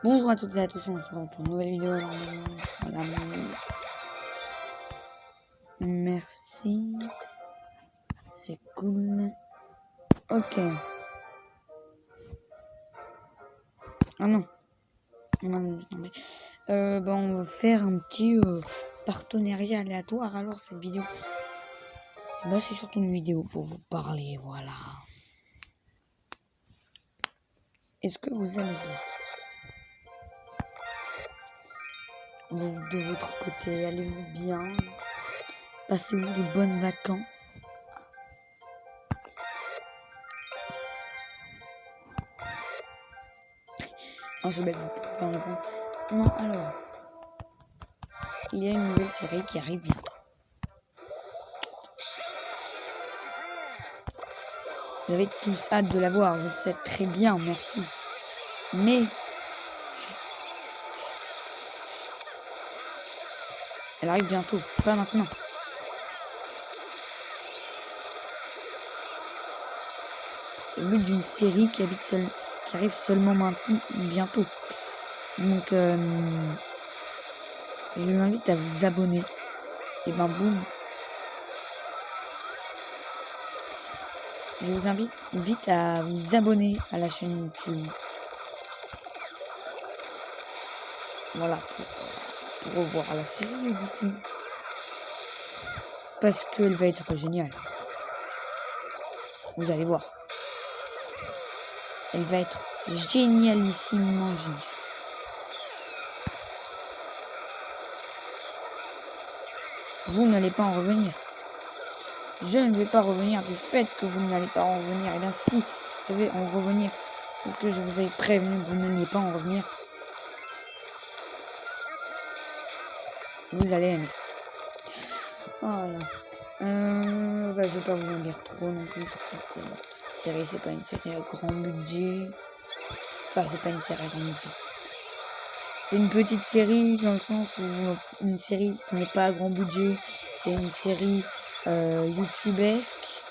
Bonjour à toutes et à tous, on se retrouve pour une nouvelle vidéo. Voilà, merci, c'est cool. Ok. Ah non. On va faire un petit partenariat aléatoire. Alors cette vidéo, bah, c'est surtout une vidéo pour vous parler. Voilà. Est-ce que vous allez bien? De votre côté, allez-vous bien? Passez-vous de bonnes vacances? Non, je vais vous pas répondre. Non, alors, il y a une nouvelle série qui arrive bientôt. Vous avez tous hâte de la voir, vous le savez très bien, merci. Mais elle arrive bientôt, pas maintenant. C'est le but d'une série qui arrive seulement maintenant, bientôt. Donc, je vous invite à vous abonner. Et ben boum. Je vous invite à vous abonner à la chaîne YouTube. Voilà, pour revoir la série du coup. Parce qu'elle va être géniale. Vous allez voir. Elle va être génialissimement géniale. Vous n'allez pas en revenir. Je ne vais pas revenir du fait que vous n'allez pas en revenir. Et bien si, je vais en revenir. Parce que je vous avais prévenu que vous n'alliez pas en revenir. Vous allez aimer. Voilà. Je vais pas vous en dire trop non plus sur cette série. C'est pas une série à grand budget. Enfin, c'est pas une série à grand budget. C'est une petite série dans le sens où une série qui n'est pas à grand budget. C'est une série youtubesque.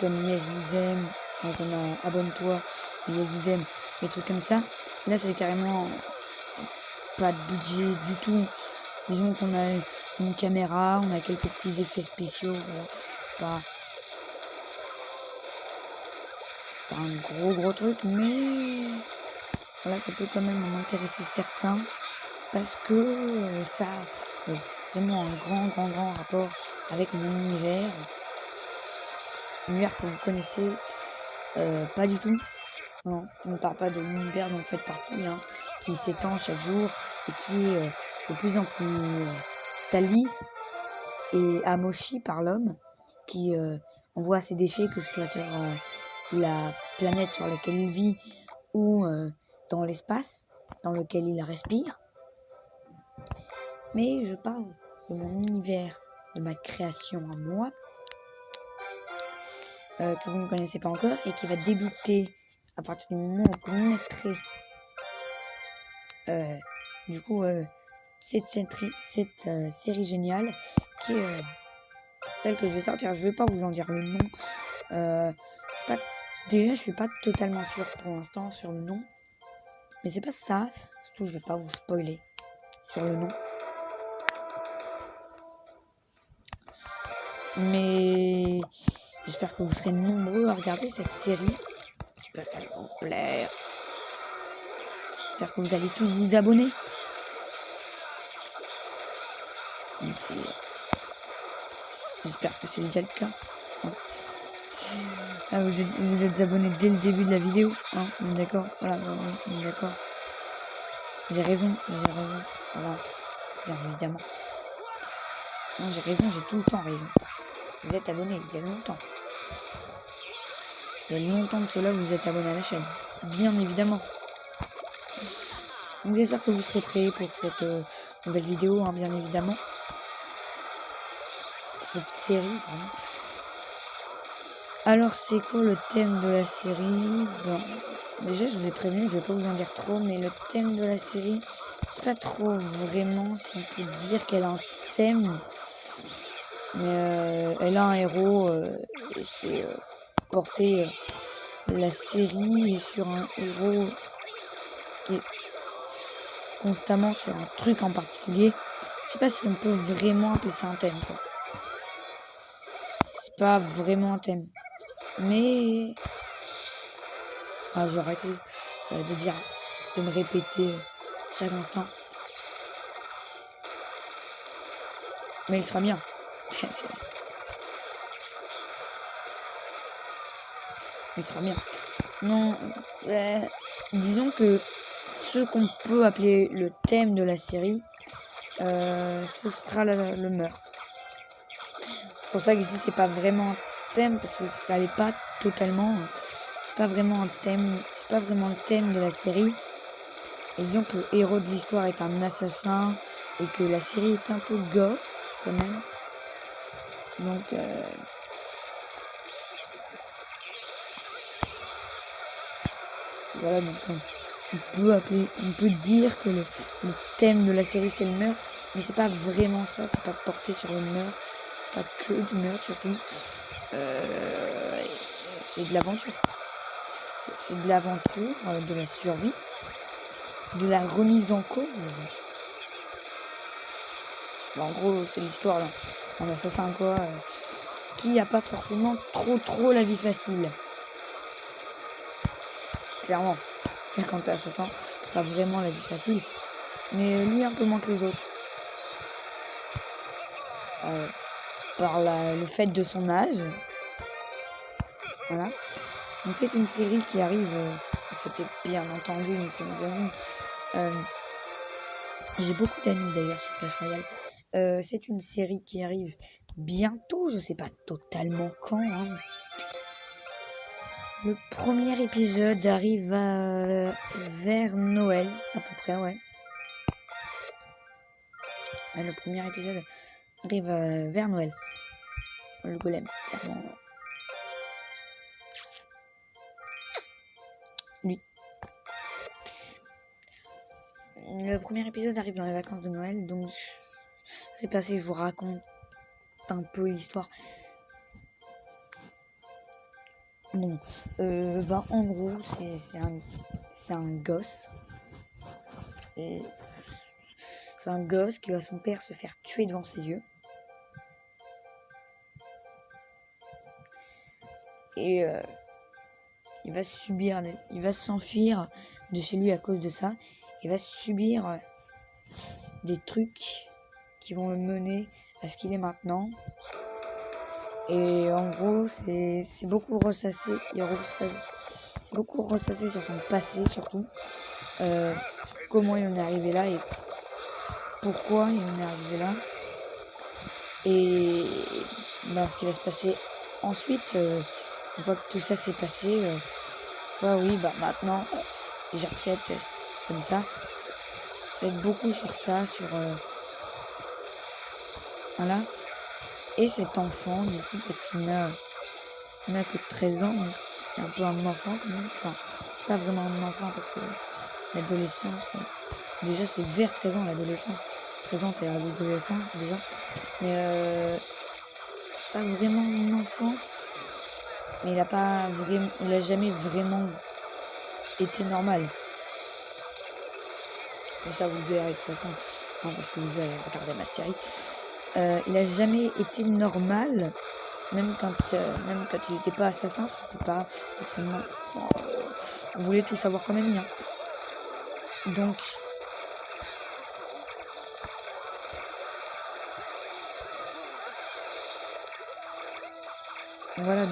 Comme Yes vous aime, comme abonne-toi, Yes vous aime, des trucs comme ça. Là c'est carrément pas de budget du tout. Disons qu'on a une caméra, on a quelques petits effets spéciaux, voilà. C'est pas un gros truc, mais voilà, ça peut quand même en intéresser certains parce que ça a vraiment un grand rapport avec mon univers que vous connaissez pas du tout. Non, on ne parle pas de l'univers dont vous faites partie, qui s'étend chaque jour et qui est de plus en plus sali et amochi par l'homme, qui envoie ses déchets, que ce soit sur la planète sur laquelle il vit ou dans l'espace dans lequel il respire. Mais je parle de mon univers, de ma création à moi, que vous ne connaissez pas encore et qui va débuter à partir du moment où vous mettrez cette série géniale qui est celle que je vais sortir. Je vais pas vous en dire le nom. Déjà, je suis pas totalement sûr pour l'instant sur le nom, mais c'est pas ça. Surtout, je vais pas vous spoiler sur le nom. Mais j'espère que vous serez nombreux à regarder cette série. J'espère qu'elle va vous plaire. J'espère que vous allez tous vous abonner. J'espère que c'est déjà le cas. Ah, vous êtes abonné dès le début de la vidéo, on est d'accord? Voilà, on est d'accord. J'ai raison. Voilà, bien évidemment. Non, j'ai raison, j'ai tout le temps raison. Vous êtes abonné il y a longtemps. Il y a longtemps que cela, vous êtes abonné à la chaîne. Bien évidemment. Donc j'espère que vous serez prêts pour cette nouvelle vidéo, bien évidemment. Pour cette série, vraiment. Alors, c'est quoi le thème de la série? Bon, déjà, je vous ai prévenu, je vais pas vous en dire trop, mais le thème de la série, je sais pas trop vraiment si on peut dire qu'elle a un thème. Mais elle a un héros et c'est porté la série est sur un héros qui est constamment sur un truc en particulier. Je sais pas si on peut vraiment appeler ça un thème, quoi. C'est pas vraiment un thème. Mais... Ah, j'ai arrêté de me répéter chaque instant. Mais il sera bien. Il sera bien. Non, disons que ce qu'on peut appeler le thème de la série, ce sera le meurtre. C'est pour ça que je dis c'est pas vraiment un thème, parce que ça n'est pas totalement... C'est pas vraiment un thème, c'est pas vraiment le thème de la série. Et disons que le héros de l'histoire est un assassin et que la série est un peu goth quand même. Donc voilà, donc on peut dire que le thème de la série c'est le meurtre, mais c'est pas vraiment ça, c'est pas porté sur le meurtre, c'est pas que du meurtre surtout. C'est de l'aventure. C'est de l'aventure, de la survie, de la remise en cause. Bon, en gros, c'est l'histoire d'un assassin quoi, qui a pas forcément trop la vie facile. Clairement, quand t'es assassin, pas vraiment la vie facile, mais lui un peu moins que les autres. Par le fait de son âge. Voilà. Donc c'est une série qui arrive, excepté bien entendu, nous sommes amis. J'ai beaucoup d'amis d'ailleurs sur Clash Royale. C'est une série qui arrive bientôt, je sais pas totalement quand. Hein. Le premier épisode arrive vers Noël, à peu près, ouais. Le premier épisode arrive vers Noël. Le golem, clairement. Lui. Le premier épisode arrive dans les vacances de Noël, donc c'est passé, je vous raconte un peu l'histoire. Bon, en gros, c'est un gosse. Et c'est un gosse qui voit son père se faire tuer devant ses yeux. Et il va s'enfuir de chez lui à cause de ça. Il va subir des trucs qui vont le mener à ce qu'il est maintenant. Et en gros, c'est beaucoup ressassé. C'est beaucoup ressassé sur son passé surtout. Comment il en est arrivé là et pourquoi il en est arrivé là. Et ce qui va se passer ensuite, une fois que tout ça s'est passé, maintenant j'accepte comme ça. Ça va être beaucoup sur ça, voilà. Et cet enfant, du coup, parce qu'il n'a que 13 ans, donc c'est un peu un enfant quand même. Enfin, c'est pas vraiment un enfant parce que l'adolescence, déjà c'est vers 13 ans l'adolescence. 13 ans t'es adolescent déjà. Mais pas vraiment un enfant. Mais il a jamais vraiment été normal. Et ça vous le verrez de toute façon, parce que vous avez regardé ma série. Il a jamais été normal, même quand il n'était pas assassin, c'était pas forcément. On voulait tout savoir quand même bien. Donc voilà,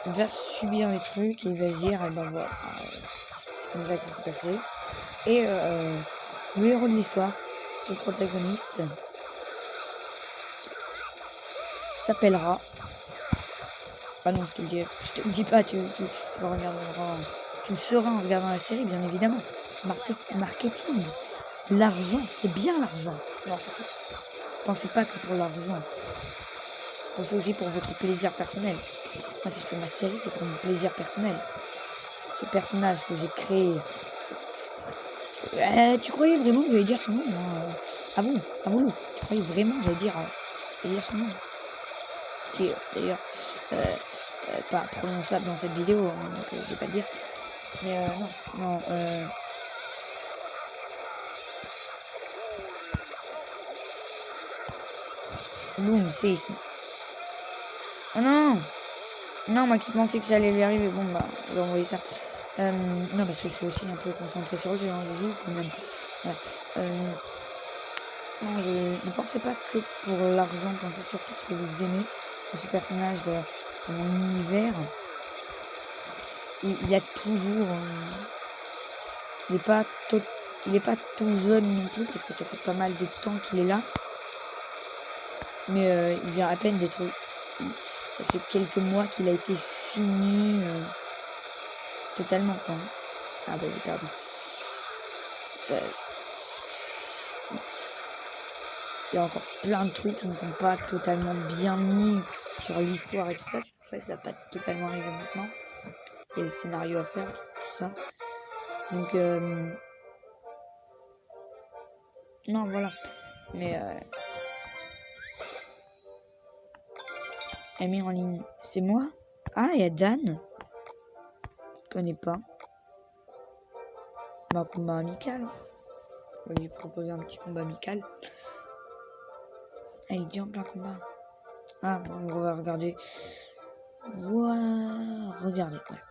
il va subir les trucs et il va se dire, voilà, c'est comme ça que ça s'est passé. Et le héros de l'histoire, ce protagoniste, s'appellera... Ah non, je te le dis pas, tu le regarderas, tu le sauras en regardant la série, bien évidemment. Marketing, l'argent, c'est bien l'argent. Non, pensez pas que pour l'argent. Pensez aussi pour votre plaisir personnel. Moi, si je fais ma série, c'est pour mon plaisir personnel. Ce personnage que j'ai créé. Tu croyais vraiment que j'allais dire son nom Avoue-le. Tu croyais vraiment que j'allais dire son nom. Qui d'ailleurs pas prononçable dans cette vidéo, hein, donc je vais pas le dire. Mais non. Boum, séisme. Oh non! Non, moi qui pensais que ça allait lui arriver, bon bah, on va envoyer ça. Non, parce que je suis aussi un peu concentré sur le jeu, hein, j'ai vu quand même. Ouais. Non, je ne pensez pas que pour l'argent, pensez surtout ce que vous aimez dans ce personnage de mon univers. Il y a toujours... il est pas tout jeune non plus, parce que ça fait pas mal de temps qu'il est là. Mais il vient à peine d'être... Ça fait quelques mois qu'il a été fini totalement, quoi. Ah bah j'ai perdu. Il y a encore plein de trucs qui ne sont pas totalement bien mis sur l'histoire et tout ça. C'est pour ça que ça va pas totalement arriver maintenant. Il y a le scénario à faire, tout ça. Donc, non, voilà. Mais, Ami en ligne, c'est moi? Ah, il y a Dan. Je connais pas. Bah, combat amical. On va lui proposer un petit combat amical. Ah, il est déjà en plein combat. Ah, bon, on va regarder. Voilà, regardez. Ouais.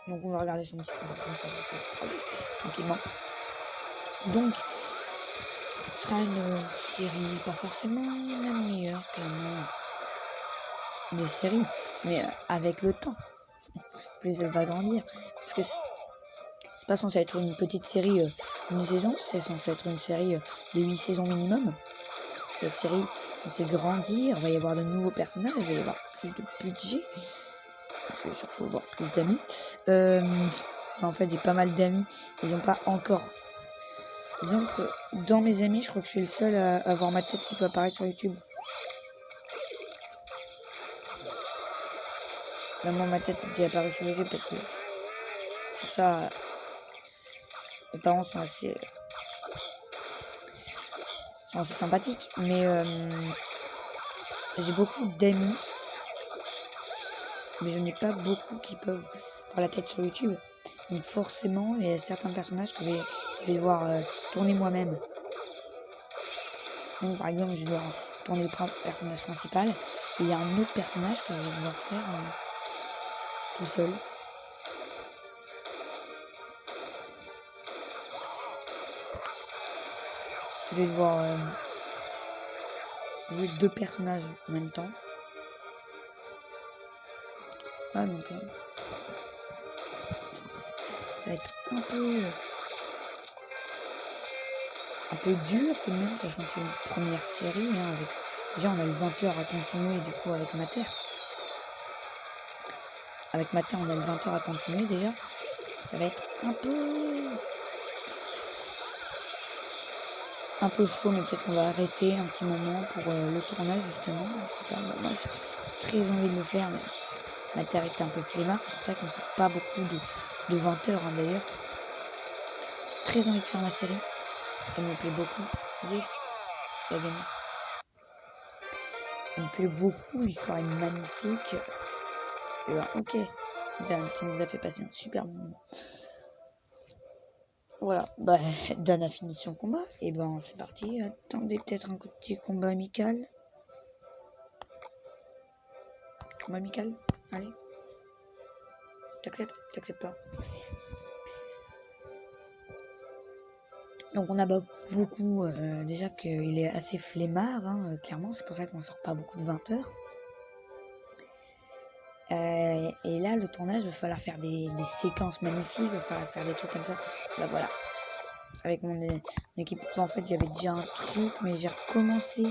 Donc, on va regarder son petit combat. Tranquillement. Donc, ce sera une série pas forcément la meilleure, clairement, des séries, mais avec le temps, plus elle va grandir. Parce que c'est pas censé être une petite série d'une saison, c'est censé être une série de 8 saisons minimum. Parce que la série est censée grandir, il va y avoir de nouveaux personnages, il va y avoir plus de budget, donc surtout avoir plus d'amis. En fait, j'ai pas mal d'amis, ils ont pas encore. Disons que dans mes amis, je crois que je suis le seul à avoir ma tête qui peut apparaître sur YouTube. Vraiment, ma tête est déjà apparue sur YouTube parce que pour ça, mes parents sont assez sympathiques. Mais j'ai beaucoup d'amis, mais je n'ai pas beaucoup qui peuvent avoir la tête sur YouTube. Donc forcément, il y a certains personnages que je vais devoir tourner moi-même. Donc par exemple, je dois tourner le personnage principal. Et il y a un autre personnage que je vais devoir faire tout seul. Je vais devoir jouer 2 personnages en même temps. Ah donc ça va être un peu dur tout de même, sachant que c'est une première série, hein, avec déjà on a le 20 heures à continuer du coup avec Mater. Avec Mater on a le 20 heures à continuer déjà. Ça va être un peu chaud, mais peut-être qu'on va arrêter un petit moment pour le tournage justement. C'est pas moi j'ai très envie de le faire, mais Mater était un peu flemmard, c'est pour ça qu'on sort pas beaucoup de 20 heures hein, d'ailleurs. J'ai très envie de faire ma série. Elle me plaît beaucoup. Yes, il a gagné. Elle me plaît beaucoup, l'histoire est magnifique. Et ben, ok, Dan, tu nous as fait passer un super moment. Voilà, bah Dan a fini son combat. Et ben c'est parti. Attendez peut-être un petit combat amical. Combat amical, allez. T'acceptes? T'acceptes pas? Donc on a beaucoup, déjà qu'il est assez flemmard, hein, clairement, c'est pour ça qu'on sort pas beaucoup de 20 heures. Et là, le tournage, il va falloir faire des séquences magnifiques, il va falloir faire des trucs comme ça. Là, voilà. Avec mon équipe, en fait, j'avais déjà un truc, mais j'ai recommencé.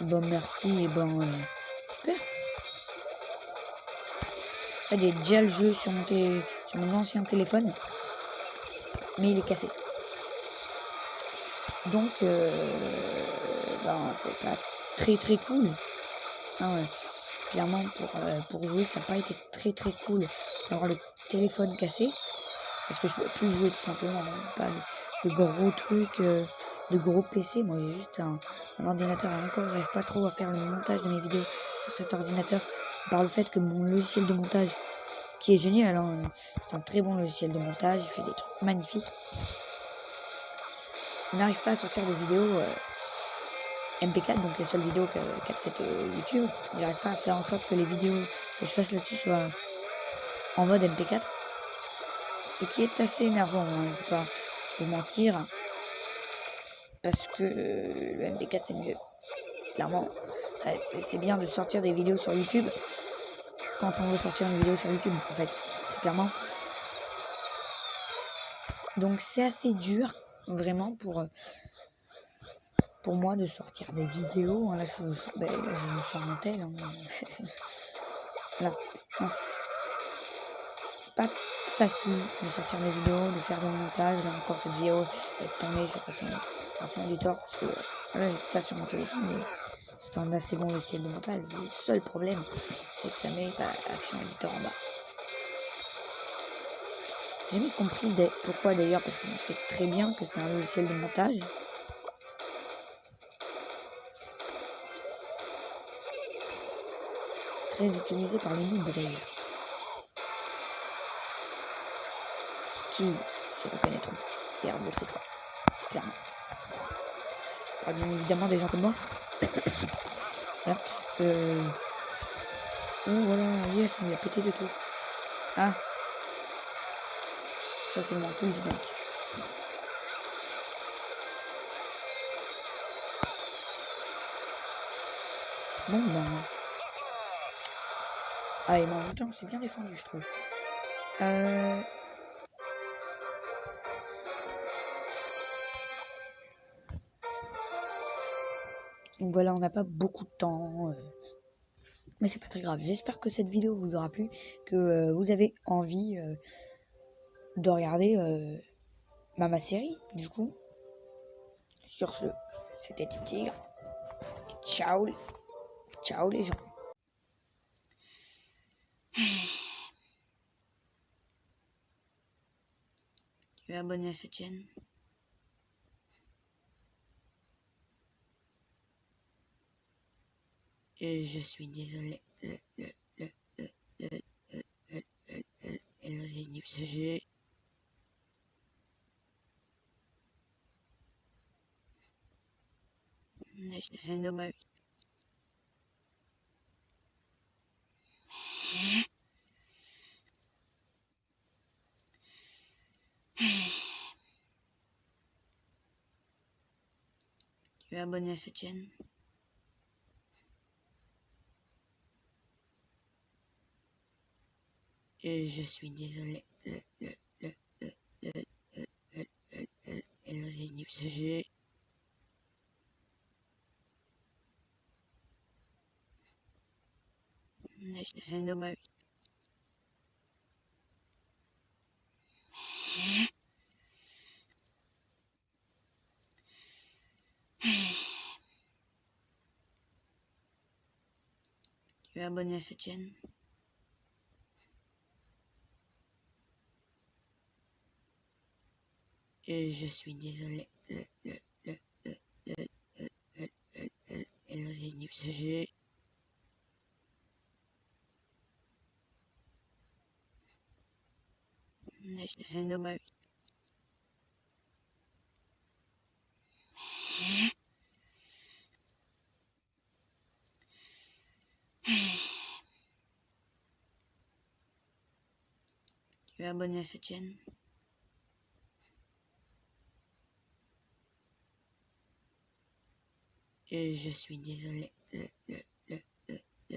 Bon, merci, et bon, super. En fait, j'ai déjà le jeu sur mon ancien téléphone, mais il est cassé. Donc, ben, c'est pas très cool. Ah ouais. Clairement, pour jouer, ça n'a pas été très cool d'avoir le téléphone cassé. Parce que je peux plus jouer tout simplement. Hein. Pas de gros trucs, de gros PC. Moi, j'ai juste un ordinateur. Et encore, j'arrive pas trop à faire le montage de mes vidéos sur cet ordinateur. par le fait que mon logiciel de montage, qui est génial, hein, c'est un très bon logiciel de montage, il fait des trucs magnifiques, on n'arrive pas à sortir des vidéos MP4, donc les seules vidéos qu'accepte YouTube. J'arrive pas à faire en sorte que les vidéos que je fasse là-dessus soient en mode MP4, ce qui est assez énervant, hein, je ne vais pas vous mentir, parce que le MP4 c'est mieux. Clairement, c'est bien de sortir des vidéos sur YouTube quand on veut sortir une vidéo sur YouTube, en fait, très clairement. Donc c'est assez dur, vraiment, pour moi de sortir des vidéos. Là, je me suis remonté. Voilà. C'est pas facile de sortir des vidéos, de faire du montage. Là encore, cette vidéo va être tournée sur Action Editor, parce que là, j'ai ça sur mon téléphone, mais c'est un assez bon logiciel de montage. Le seul problème, c'est que ça met pas Action Editor en bas. J'ai jamais compris pourquoi d'ailleurs, parce qu'on sait très bien que c'est un logiciel de montage. Très utilisé par les noobs d'ailleurs. Qui se reconnaîtront et arbitreront, clairement. Bien évidemment des gens comme moi. Voilà. Oh voilà, yes, on lui a pété de tout. Ah. Ça c'est mon cool, dis donc. Bon ben. Ah et mon temps c'est bien défendu je trouve. Donc voilà, on n'a pas beaucoup de temps. Mais c'est pas très grave. J'espère que cette vidéo vous aura plu, que vous avez envie de regarder ma série, du coup. Sur ce, c'était Team Tigre. Ciao, ciao les gens. Tu es abonné à cette chaîne? Et je suis désolé. Ce jeu. C'est dommage. Tu es abonné à cette chaîne? Et je suis désolé. Ce jeu. C'est dommage. Tu es abonné à cette chaîne? Et je suis désolé. Ce jeu. C'est dommage. Tu es abonné à cette chaîne? Et je suis désolé.